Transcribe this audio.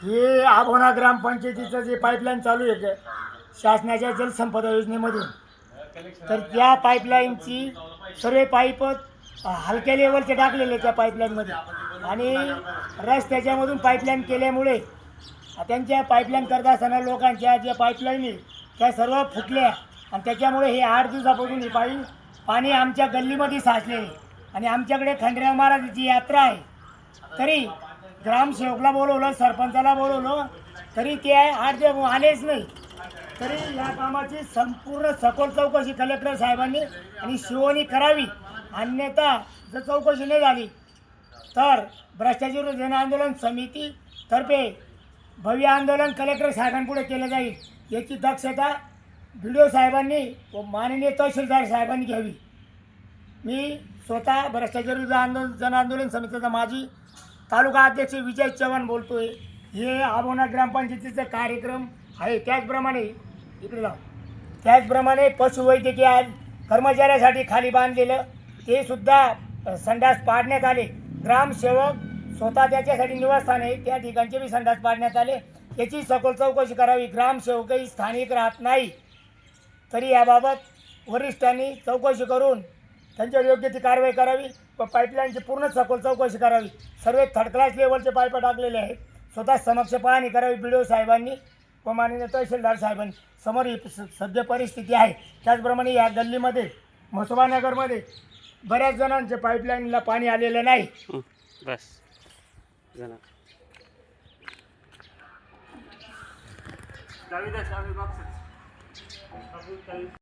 हे आभोना ग्रामपंचायतीचं जे पाईपलाईन चालू आहे शासनाच्या जलसंपदा योजनेमधून, तर त्या पाईपलाईनची सर्व पाईप हलक्या लेवलचे टाकलेले त्या पाईपलाईनमध्ये, आणि रस्त्याच्यामधून पाईपलाईन केल्यामुळे त्यांच्या पाईपलाईन करत असताना लोकांच्या ज्या पाईपलाईन त्या सर्व फुटल्या, आणि त्याच्यामुळे हे 8 दिवसापासून हे पाणी आमच्या गल्लीमध्ये साचलेले. आणि आमच्याकडे खंडेराव महाराजांची यात्रा आहे, तरी ग्रामसेवकला बोलवलं, सरपंचाला बोलवलं, तरी ते 8 दिवस आलेच नाही. तरी या कामाची संपूर्ण सखोल चौकशी कलेक्टर साहेबांनी आणि शिवोनी करावी, अन्यथा जर चौकशी नाही झाली तर भ्रष्टाचार विरोधी जन आंदोलन समितीतर्फे भव्य आंदोलन कलेक्टर साहेबांपुढे केलं जाईल. याची दक्षता BDO साहेबांनी व माननीय तहसीलदार साहेबांनी घ्यावी. मी स्वतः भ्रष्टाचार विरोधी जन आंदोलन समितीचा माजी तालुका अध्यक्ष विजय चव्हाण बोलतोय. हे आभोना ग्रामपंचायतीचा कार्यक्रम आहे. त्याचप्रमाणे पशुवैद्यकीय कर्मचाऱ्यासाठी खाली बांधलेलं ते सुद्धा संडास पाडण्यात आले. ग्रामसेवक स्वतः त्याच्यासाठी निवासस्थान आहे, त्या ठिकाणचे बी संडास पाडण्यात आले. याची सखोल चौकशी करावी. ग्रामसेवकही स्थानिक राहत नाही, तरी याबाबत वरिष्ठांनी चौकशी करून त्यांच्यावर योग्य ती कारवाई करावी व पाईपलाईनची पूर्ण सखोल चौकशी करावी. सर्व थर्ड क्लास लेवलचे पाईप टाकलेले आहेत. स्वतः समक्ष पाहणी करावी BDO साहेबांनी व माननीय तहसीलदार साहेबांनी. समोर ही सद्य परिस्थिती आहे. त्याचप्रमाणे या गल्लीमध्ये म्हसोबानगरमध्ये बऱ्याच जणांचे पाईपलाईनला पाणी आलेलं नाही. बस